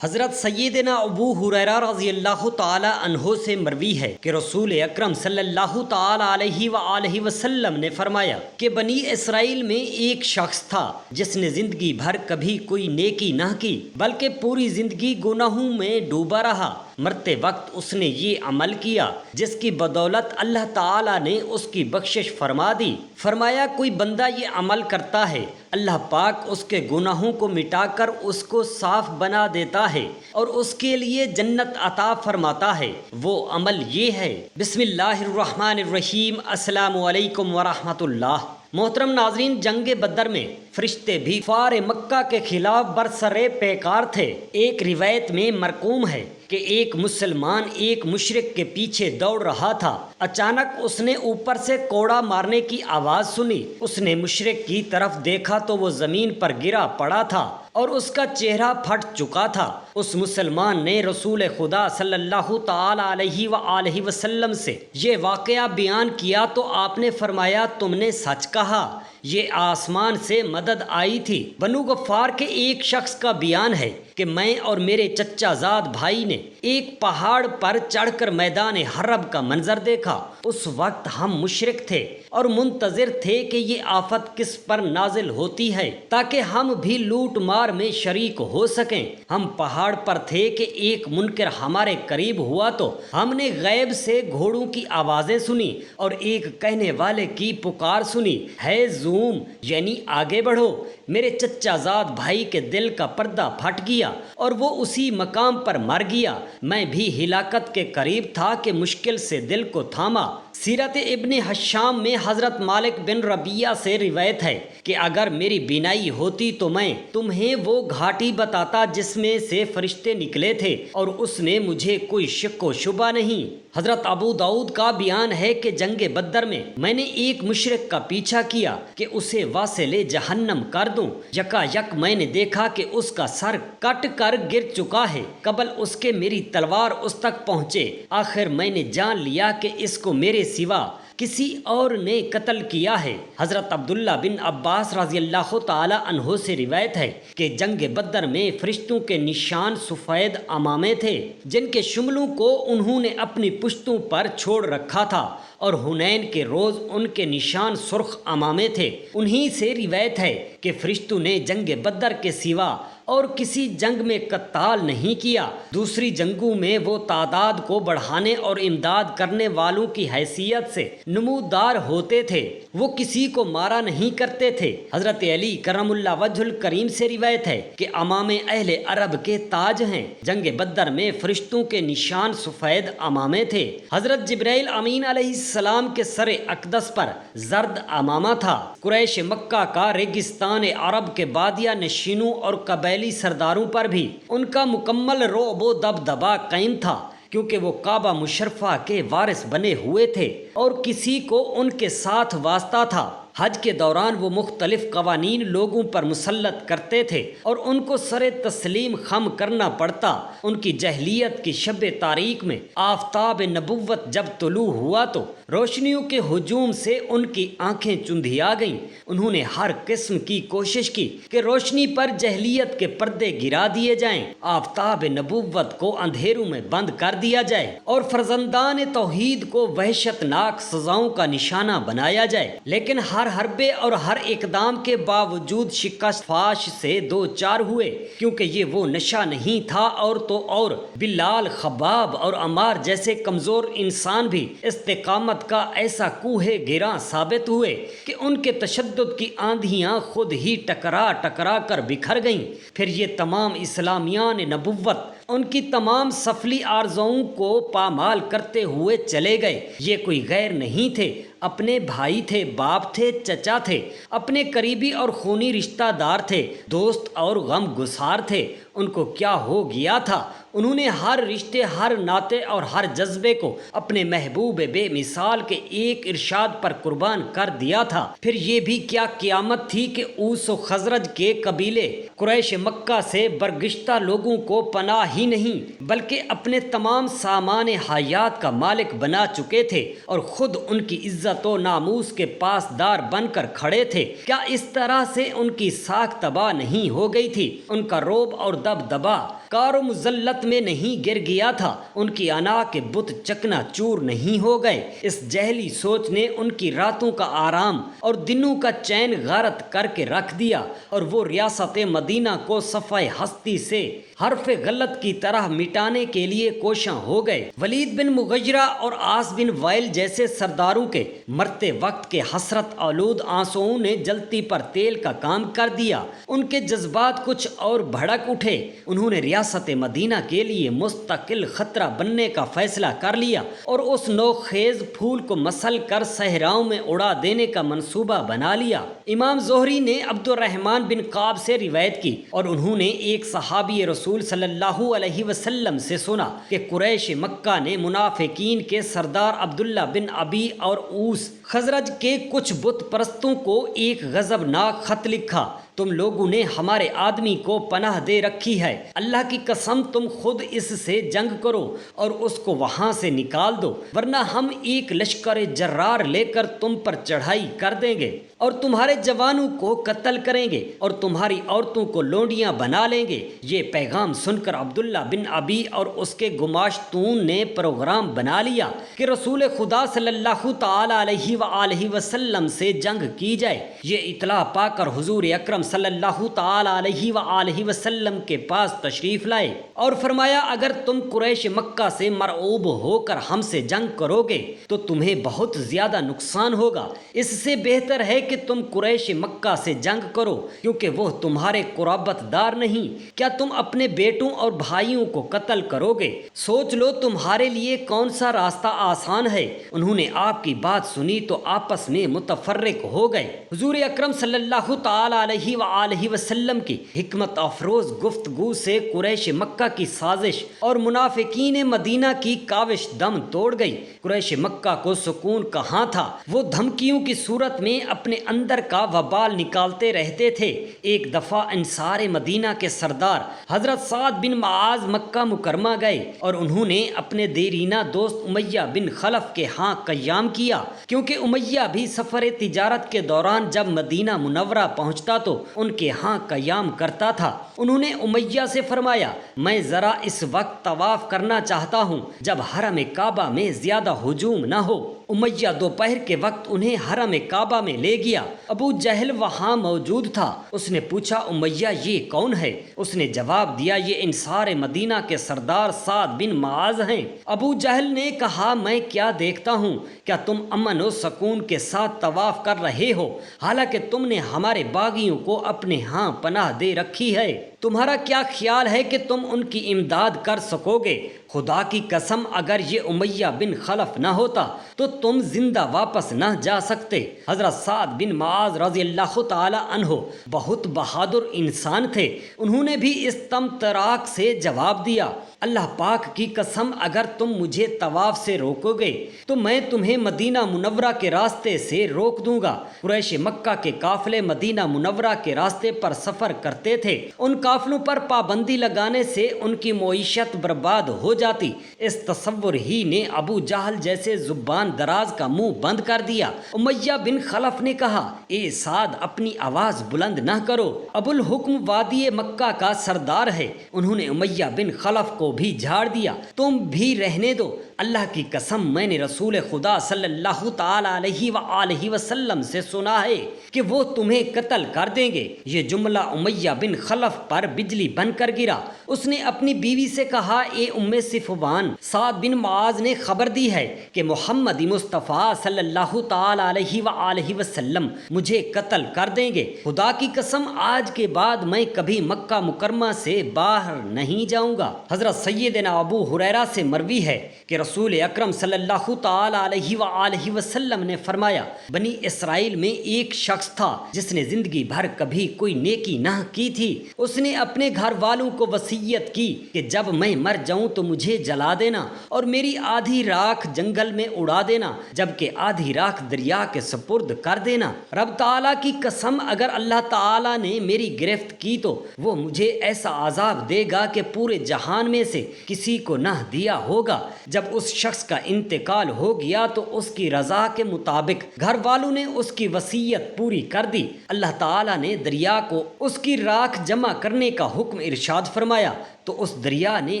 حضرت سیدنا ابو ہریرہ رضی اللہ تعالی عنہ سے مروی ہے کہ رسول اکرم صلی اللہ تعالی علیہ وآلہ وسلم نے فرمایا کہ بنی اسرائیل میں ایک شخص تھا جس نے زندگی بھر کبھی کوئی نیکی نہ کی بلکہ پوری زندگی گناہوں میں ڈوبا رہا۔ مرتے وقت اس نے یہ عمل کیا جس کی بدولت اللہ تعالی نے اس کی بخشش فرما دی۔ فرمایا کوئی بندہ یہ عمل کرتا ہے، اللہ پاک اس کے گناہوں کو مٹا کر اس کو صاف بنا دیتا ہے اور اس کے لیے جنت عطا فرماتا ہے۔ وہ عمل یہ ہے۔ بسم اللہ الرحمن الرحیم۔ السلام علیکم ورحمۃ اللہ۔ محترم ناظرین، جنگ بدر میں فرشتے بھی کفار مکہ کے خلاف برسرے پیکار تھے۔ ایک روایت میں مرقوم ہے کہ ایک مسلمان ایک مشرک کے پیچھے دوڑ رہا تھا۔ اچانک اس نے اوپر سے کوڑا مارنے کی آواز سنی۔ اس نے مشرک کی طرف دیکھا تو وہ زمین پر گرا پڑا تھا اور اس کا چہرہ پھٹ چکا تھا۔ اس مسلمان نے رسول خدا صلی اللہ تعالی علیہ وآلہ وسلم سے یہ واقعہ بیان کیا تو آپ نے فرمایا تم نے سچ کہا، یہ آسمان سے مدد آئی تھی۔ بنو غفار کے ایک شخص کا بیان ہے کہ میں اور میرے چچا زاد بھائی نے ایک پہاڑ پر چڑھ کر میدان حرب کا منظر دیکھا۔ اس وقت ہم مشرک تھے اور منتظر تھے کہ یہ آفت کس پر نازل ہوتی ہے تاکہ ہم بھی لوٹ مار میں شریک ہو سکیں۔ ہم پہاڑ پر تھے کہ ایک منکر ہمارے قریب ہوا تو ہم نے غیب سے گھوڑوں کی آوازیں سنی اور ایک کہنے والے کی پکار سنی، ہے زوم، یعنی آگے بڑھو۔ میرے چچا زاد بھائی کے دل کا پردہ پھٹ گیا اور وہ اسی مقام پر مر گیا۔ میں بھی ہلاکت کے قریب تھا کہ مشکل سے دل کو تھاما۔ سیرت ابن حشام میں حضرت مالک بن ربیعہ سے روایت ہے کہ اگر میری بینائی ہوتی تو میں تمہیں وہ گھاٹی بتاتا جس میں سے فرشتے نکلے تھے اور اس نے مجھے کوئی شک و شبہ نہیں۔ حضرت ابو داؤد کا بیان ہے کہ جنگ بدر میں نے ایک مشرک کا پیچھا کیا کہ اسے واصل جہنم کر دوں۔ یکا یک میں نے دیکھا کہ اس کا سر کٹ کر گر چکا ہے، قبل اس کے میری تلوار اس تک پہنچے۔ آخر میں نے جان لیا کہ اس کو میرے سوا کسی اور نے قتل کیا ہے۔ حضرت عبداللہ بن عباس رضی اللہ تعالی عنہ سے روایت ہے کہ جنگ بدر میں فرشتوں کے نشان سفید عمامے تھے جن کے شملوں کو انہوں نے اپنی پشتوں پر چھوڑ رکھا تھا، اور حنین کے روز ان کے نشان سرخ عمامے تھے۔ انہی سے روایت ہے کہ فرشتوں نے جنگ بدر کے سوا اور کسی جنگ میں قتال نہیں کیا۔ دوسری جنگوں میں وہ تعداد کو بڑھانے اور امداد کرنے والوں کی حیثیت سے نمودار ہوتے تھے، وہ کسی کو مارا نہیں کرتے تھے۔ حضرت علی کرم اللہ وجہ الکریم سے روایت ہے کہ عمامے اہل عرب کے تاج ہیں۔ جنگ بدر میں فرشتوں کے نشان سفید عمامے تھے۔ حضرت جبرائیل امین علیہ السلام کے سر اقدس پر زرد عمامہ تھا۔ قریش مکہ کا ریگستان عرب کے بادیہ نشینوں اور قبائلی سرداروں پر بھی ان کا مکمل رعب و دبدبہ قائم تھا، کیونکہ وہ کعبہ مشرفہ کے وارث بنے ہوئے تھے اور کسی کو ان کے ساتھ واسطہ تھا۔ حج کے دوران وہ مختلف قوانین لوگوں پر مسلط کرتے تھے اور ان کو سر تسلیم خم کرنا پڑتا۔ ان کی جہلیت کی شب تاریک میں آفتاب نبوت جب طلوع ہوا تو روشنیوں کے ہجوم سے ان کی آنکھیں چندھیا گئیں۔ انہوں نے ہر قسم کی کوشش کی کہ روشنی پر جہلیت کے پردے گرا دیے جائیں، آفتاب نبوت کو اندھیروں میں بند کر دیا جائے اور فرزندان توحید کو وحشت ناک سزاؤں کا نشانہ بنایا جائے۔ لیکن ہر حربے اور ہر اقدام کے باوجود شکست فاش سے دو چار ہوئے، کیونکہ یہ وہ نشہ نہیں تھا اور تو اور بلال، خباب اور عمار جیسے کمزور انسان بھی استقامت کا ایسا کوہ گراں ثابت ہوئے کہ ان کے تشدد کی آندھیاں خود ہی ٹکرا ٹکرا کر بکھر گئیں۔ پھر یہ تمام اسلامیان نبوت ان کی تمام سفلی آرزوؤں کو پامال کرتے ہوئے چلے گئے۔ یہ کوئی غیر نہیں تھے، اپنے بھائی تھے، باپ تھے، چچا تھے، اپنے قریبی اور خونی رشتہ دار تھے، دوست اور غم گسار تھے۔ ان کو کیا ہو گیا تھا؟ انہوں نے ہر رشتے، ہر ناطے اور ہر جذبے کو اپنے محبوب بے مثال کے ایک ارشاد پر قربان کر دیا تھا۔ پھر یہ بھی کیا قیامت تھی کہ اوس و خزرج کے قبیلے قریش مکہ سے برگشتہ لوگوں کو پناہ ہی نہیں بلکہ اپنے تمام سامان حیات کا مالک بنا چکے تھے اور خود ان کی عزت و ناموس کے پاسدار بن کر کھڑے تھے۔ کیا اس طرح سے ان کی ساکھ تباہ نہیں ہو گئی تھی؟ ان کا رعب اور دبدبا کار و مذلت میں نہیں گر گیا تھا، ان کی انا کے بت چکنا چور نہیں ہو گئے۔ اس جہلی سوچ نے ان کی راتوں کا آرام اور دنوں کا چین غارت کر کے رکھ دیا، اور وہ ریاست مدینہ کو صفحہ ہستی سے حرف غلط کی طرح مٹانے کے لیے کوشاں ہو گئے۔ ولید بن مغیرہ اور عاص بن وائل جیسے سرداروں کے مرتے وقت کے حسرت آلود آنسوؤں نے جلتی پر تیل کا کام کر دیا۔ ان کے جذبات کچھ اور بھڑک اٹھے۔ انہوں نے ریاست مدینہ کے لیے مستقل خطرہ بننے کا فیصلہ کر لیا اور اس نوخیز پھول کو مسل کر صحراؤں میں اڑا دینے کا منصوبہ بنا لیا۔ امام زہری نے عبد الرحمن بن قعب سے روایت کی، اور انہوں نے ایک صحابی رسول صلی اللہ علیہ وسلم سے سنا کہ قریش مکہ نے منافقین کے سردار عبداللہ بن ابی اور اوس خزرج کے کچھ بت پرستوں کو ایک غضبناک خط لکھا: تم لوگوں نے ہمارے آدمی کو پناہ دے رکھی ہے، اللہ کی قسم تم خود اس سے جنگ کرو اور اس کو وہاں سے نکال دو، ورنہ ہم ایک لشکر جرار لے کر تم پر چڑھائی کر دیں گے اور تمہارے جوانوں کو قتل کریں گے اور تمہاری عورتوں کو لونڈیاں بنا لیں گے۔ یہ پیغام سن کر عبداللہ بن ابی اور اس کے گماشتون نے پروگرام بنا لیا کہ رسول خدا صلی اللہ تعالی علیہ وآلہ وسلم سے جنگ کی جائے۔ یہ اطلاع پا کر حضور اکرم صلی اللہ تعالی علیہ وآلہ وسلم کے پاس تشریف لائے اور فرمایا: اگر تم قریش مکہ سے مرعوب ہو کر ہم سے جنگ کرو گے تو تمہیں بہت زیادہ نقصان ہوگا۔ اس سے بہتر ہے کہ تم قریش مکہ سے جنگ کرو، کیونکہ وہ تمہارے قرابت دار نہیں۔ کیا تم اپنے بیٹوں اور بھائیوں کو قتل کرو گے؟ سوچ لو تمہارے لیے کون سا راستہ آسان ہے۔ انہوں نے آپ کی بات سنی تو آپس میں متفرق ہو گئے۔ حضور اکرم صلی اللہ تعالی علیہ وآلہ وسلم کی حکمت افروز گفتگو سے قریش مکہ کی سازش اور منافقین مدینہ کی کاوش دم توڑ گئی۔ قریش مکہ کو سکون کہاں تھا؟ وہ دھمکیوں کی صورت میں اپنے اندر کا وبال نکالتے رہتے تھے۔ ایک دفعہ انصار مدینہ کے سردار حضرت سعد بن معاذ مکہ مکرمہ گئے اور انہوں نے اپنے دیرینہ دوست امیہ بن خلف کے ہاں قیام کیا، کیونکہ امیہ بھی سفر تجارت کے دوران جب مدینہ منورہ پہنچتا تو ان کے ہاں قیام کرتا تھا۔ انہوں نے امیہ سے فرمایا: میں ذرا اس وقت طواف کرنا چاہتا ہوں جب حرم کعبہ میں زیادہ ہجوم نہ ہو۔ امیہ دوپہر کے وقت انہیں حرم کعبہ میں لے گیا۔ ابو جہل وہاں موجود تھا۔ اس نے پوچھا: امیہ یہ کون ہے؟ اس نے جواب دیا: یہ انصار مدینہ کے سردار سعد بن معاذ ہیں۔ ابو جہل نے کہا: میں کیا دیکھتا ہوں؟ کیا تم امن و سکون کے ساتھ طواف کر رہے ہو، حالانکہ تم نے ہمارے باغیوں کو اپنے ہاں پناہ دے رکھی ہے؟ تمہارا کیا خیال ہے کہ تم ان کی امداد کر سکو گے؟ خدا کی قسم اگر یہ امیہ بن خلف نہ ہوتا تو تم زندہ واپس نہ جا سکتے۔ حضرت سعد بن معاذ رضی اللہ تعالی عنہ بہت بہادر انسان تھے۔ انہوں نے بھی اس تمطراق سے جواب دیا: اللہ پاک کی قسم اگر تم مجھے طواف سے روکو گے تو میں تمہیں مدینہ منورہ کے راستے سے روک دوں گا۔ قریش مکہ کے قافلے مدینہ منورہ کے راستے پر سفر کرتے تھے۔ ان قافلوں پر پابندی لگانے سے ان کی معیشت برباد ہو جاتی۔ اس تصور ہی نے ابو جہل جیسے زبان دراز کا منہ بند کر دیا۔ امیہ بن خلف نے کہا: اے سعد، اپنی آواز بلند نہ کرو، ابو الحکم وادی مکہ کا سردار ہے۔ انہوں نے امیہ بن خلف کو بھی جھاڑ دیا: تم بھی رہنے دو، اللہ کی قسم میں نے رسول خدا صلی اللہ تعالی علیہ وآلہ وسلم سے سنا ہے کہ وہ تمہیں قتل کر دیں گے۔ یہ جملہ امیہ بن خلف پر بجلی بن کر گرا۔ اس نے اپنی بیوی سے کہا: اے ام صفوان، سعد بن معاذ نے خبر دی ہے کہ محمد مصطفیٰ صلی اللہ تعالی علیہ وآلہ وسلم مجھے قتل کر دیں گے۔ خدا کی قسم آج کے بعد میں کبھی مکہ مکرمہ سے باہر نہیں جاؤں گا۔ حضرت سیدنا ابو ہریرہ سے مروی ہے کہ رسول اکرم صلی اللہ تعالی علیہ وآلہ وسلم نے فرمایا: بنی اسرائیل میں ایک شخص تھا جس نے زندگی بھر کبھی کوئی نیکی نہ کی تھی۔ اس نے اپنے گھر والوں کو وصیت کی کہ جب میں مر جاؤں تو مجھے جلا دینا اور میری آدھی راکھ جنگل میں اڑا دینا، جبکہ آدھی راکھ دریا کے سپرد کر دینا۔ رب تعالیٰ کی قسم اگر اللہ تعالیٰ نے میری گرفت کی تو وہ مجھے ایسا عذاب دے گا کہ پورے جہان میں سے کسی کو نہ دیا ہوگا۔ جب اس شخص کا انتقال ہو گیا تو اس کی رضا کے مطابق گھر والوں نے اس کی وصیت پوری کر دی۔ اللہ تعالیٰ نے دریا کو اس کی راکھ جمع کرنے کا حکم ارشاد فرمایا تو اس دریا نے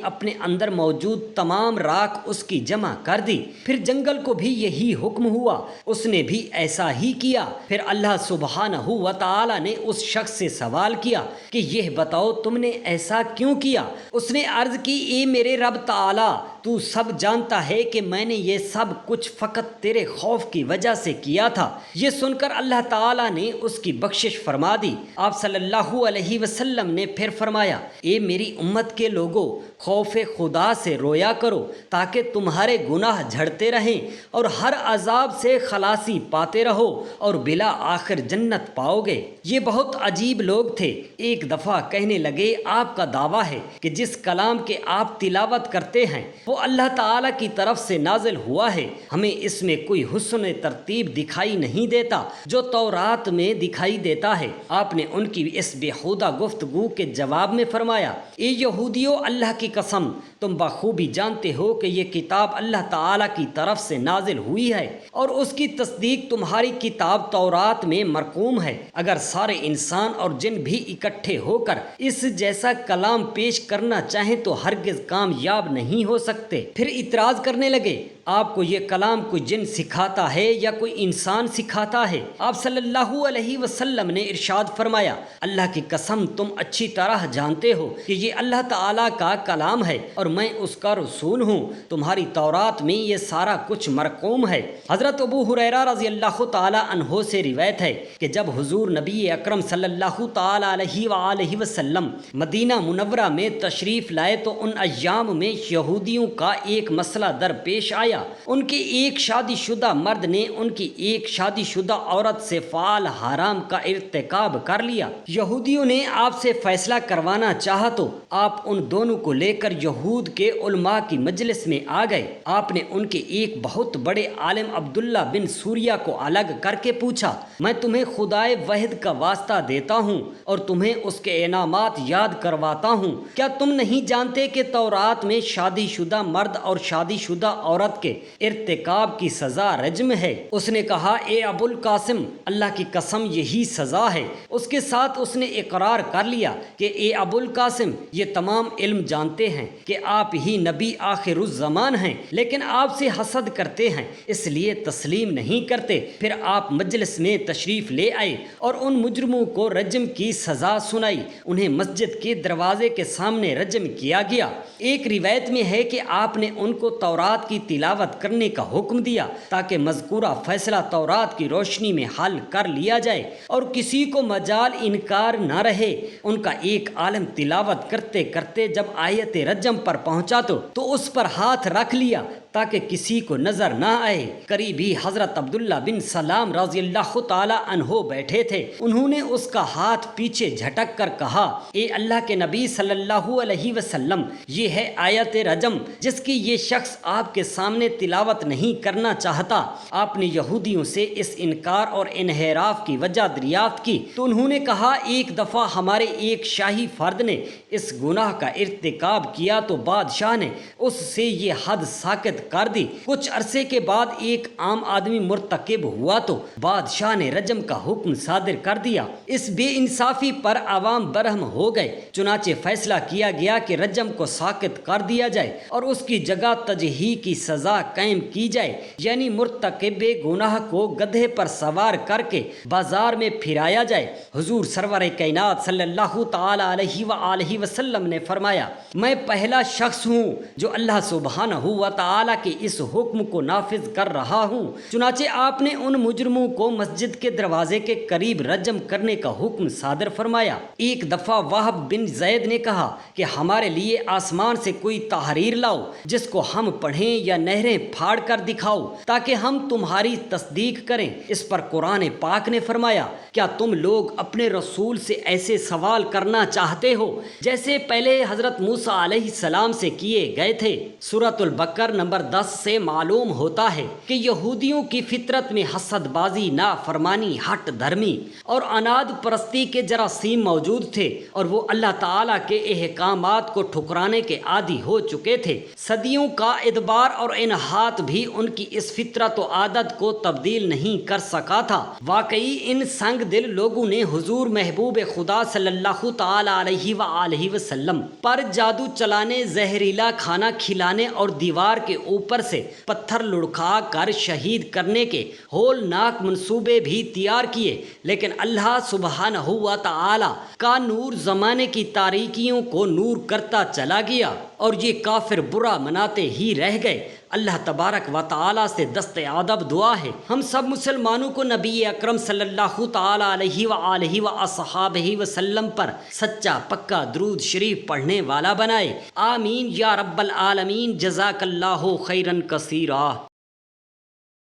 اپنے اندر موجود تمام راکھ اس کی جمع کر دی۔ پھر جنگل کو بھی یہی حکم ہوا، اس نے بھی ایسا ہی کیا۔ پھر اللہ سبحانہ و تعالی نے اس شخص سے سوال کیا کہ یہ بتاؤ تم نے ایسا کیوں کیا؟ اس نے عرض کی اے میرے رب تعالی، تو سب جانتا ہے کہ میں نے یہ سب کچھ فقط تیرے خوف کی وجہ سے کیا تھا۔ یہ سن کر اللہ تعالیٰ نے اس کی بخشش فرما دی۔ آپ صلی اللہ علیہ وسلم نے پھر فرمایا اے میری امت کے لوگوں، خوف خدا سے رویا کرو تاکہ تمہارے گناہ جھڑتے رہیں اور ہر عذاب سے خلاصی پاتے رہو اور بلا آخر جنت پاؤ گے۔ یہ بہت عجیب لوگ تھے۔ ایک دفعہ کہنے لگے آپ کا دعویٰ ہے کہ جس کلام کے آپ تلاوت کرتے ہیں وہ اللہ تعالیٰ کی طرف سے نازل ہوا ہے، ہمیں اس میں کوئی حسن ترتیب دکھائی نہیں دیتا جو تورات میں دکھائی دیتا ہے۔ آپ نے ان کی اس بےہودہ گفتگو کے جواب میں فرمایا اے یہودیو، اللہ کی قسم تم بخوبی جانتے ہو کہ یہ کتاب اللہ تعالیٰ کی طرف سے نازل ہوئی ہے اور اس کی تصدیق تمہاری کتاب تورات میں مرقوم ہے۔ اگر سارے انسان اور جن بھی اکٹھے ہو کر اس جیسا کلام پیش کرنا چاہیں تو ہرگز کامیاب نہیں ہو سکتے۔ پھر اعتراض کرنے لگے آپ کو یہ کلام کوئی جن سکھاتا ہے یا کوئی انسان سکھاتا ہے؟ آپ صلی اللہ علیہ وسلم نے ارشاد فرمایا اللہ کی قسم تم اچھی طرح جانتے ہو کہ یہ اللہ تعالیٰ کا کلام ہے اور میں اس کا رسول ہوں۔ تمہاری تورات میں یہ سارا کچھ مرقوم ہے۔ حضرت ابو ہریرہ رضی اللہ تعالی عنہ سے روایت ہے کہ جب حضور نبی اکرم صلی اللہ تعالی علیہ وآلہ وسلم مدینہ منورہ میں تشریف لائے تو ان ایام میں یہودیوں کا ایک مسئلہ درپیش آیا۔ ان کے ایک شادی شدہ مرد نے ان کی ایک شادی شدہ عورت سے فعل حرام کا ارتکاب کر لیا۔ یہودیوں نے آپ سے فیصلہ کروانا چاہا تو آپ ان دونوں کو لے کر یہود کے علماء کی مجلس میں آ گئے۔ آپ نے ان کے ایک بہت بڑے عالم عبداللہ بن سوریہ کو الگ کر کے پوچھا میں تمہیں خدائے واحد کا واسطہ دیتا ہوں اور تمہیں اس کے انعامات یاد کرواتا ہوں، کیا تم نہیں جانتے کہ تورات میں شادی شدہ مرد اور شادی شدہ عورت کے ارتکاب کی سزا رجم ہے؟ اس نے کہا اے ابو القاسم، اللہ کی قسم یہی سزا ہے۔ اس کے ساتھ اس نے اقرار کر لیا کہ اے ابو القاسم، یہ تمام علم جانتے ہیں کہ آپ ہی نبی آخر الزمان ہیں، لیکن آپ سے حسد کرتے ہیں اس لیے تسلیم نہیں کرتے۔ پھر آپ مجلس میں تشریف لے آئے اور ان مجرموں کو رجم کی سزا سنائی۔ انہیں مسجد کے دروازے کے سامنے رجم کیا گیا۔ ایک روایت میں ہے کہ آپ نے ان کو تورات کی تلاوت کرنے کا حکم دیا تاکہ مذکورہ فیصلہ تورات کی روشنی میں حل کر لیا جائے اور کسی کو مجال انکار نہ رہے۔ ان کا ایک عالم تلاوت کرتے کرتے جب آیت رجم پر پہنچا تو اس پر ہاتھ رکھ لیا تاکہ کسی کو نظر نہ آئے۔ قریب ہی حضرت عبداللہ بن سلام رضی اللہ تعالی عنہ بیٹھے تھے۔ انہوں نے اس کا ہاتھ پیچھے جھٹک کر کہا اے اللہ کے نبی صلی اللہ علیہ وسلم، یہ ہے آیت رجم جس کی یہ شخص آپ کے سامنے تلاوت نہیں کرنا چاہتا۔ آپ نے یہودیوں سے اس انکار اور انحراف کی وجہ دریافت کی تو انہوں نے کہا ایک دفعہ ہمارے ایک شاہی فرد نے اس گناہ کا ارتکاب کیا تو بادشاہ نے اس سے یہ حد ساکت کر دی۔ کچھ عرصے کے بعد ایک عام آدمی مرتکب ہوا تو بادشاہ نے رجم کا حکم صادر کر دیا۔ اس بے انصافی پر عوام برہم ہو گئے، چنانچہ فیصلہ کیا گیا کہ رجم کو ساکت کر دیا جائے اور اس کی جگہ تجحیح کی سزا قائم کی جائے، یعنی مرتکب گناہ کو گدھے پر سوار کر کے بازار میں پھرایا جائے۔ حضور سرور کائنات صلی اللہ تعالی علیہ وآلہ وسلم نے فرمایا میں پہلا شخص ہوں جو اللہ سبحانہ و تعالی کے اس حکم کو نافذ کر رہا ہوں۔ چنانچہ آپ نے ان مجرموں کو مسجد کے دروازے کے قریب رجم کرنے کا حکم صادر فرمایا۔ ایک دفعہ وہب بن زید نے کہا کہ ہمارے لیے آسمان سے کوئی تحریر لاؤ جس کو ہم پڑھیں یا نہریں پھاڑ کر دکھاؤ تاکہ ہم تمہاری تصدیق کریں۔ اس پر قرآن پاک نے فرمایا کیا تم لوگ اپنے رسول سے ایسے سوال کرنا چاہتے ہو جیسے پہلے حضرت موسیٰ علیہ السلام سے کیے گئے تھے؟ سورۃ البقر نمبر 10 سے معلوم ہوتا ہے کہ یہودیوں کی فطرت میں حسد بازی، نافرمانی، ہٹ دھرمی اور اناد پرستی کے جراثیم موجود تھے اور وہ اللہ تعالیٰ کے احکامات کو ٹھکرانے کے عادی ہو چکے تھے۔ صدیوں کا ادبار اور انحاط بھی ان کی اس فطرت و عادت کو تبدیل نہیں کر سکا تھا۔ واقعی ان سنگ دل لوگوں نے حضور محبوب خدا صلی اللہ تعالی علیہ وآلہ وسلم پر جادو چلانے، زہریلا کھانا کھلانے اور دیوار کے اوپر سے پتھر لڑکھا کر شہید کرنے کے ہولناک منصوبے بھی تیار کیے، لیکن اللہ سبحانہ و تعالی کا نور زمانے کی تاریکیوں کو نور کرتا چلا گیا اور یہ کافر برا مناتے ہی رہ گئے۔ اللہ تبارک و تعالی سے دست ادب دعا ہے ہم سب مسلمانوں کو نبی اکرم صلی اللہ تعالی علیہ وآلہ وصحابہ وسلم پر سچا پکا درود شریف پڑھنے والا بنائے، آمین یا رب العالمین۔ جزاک اللہ خیرا کثیرا۔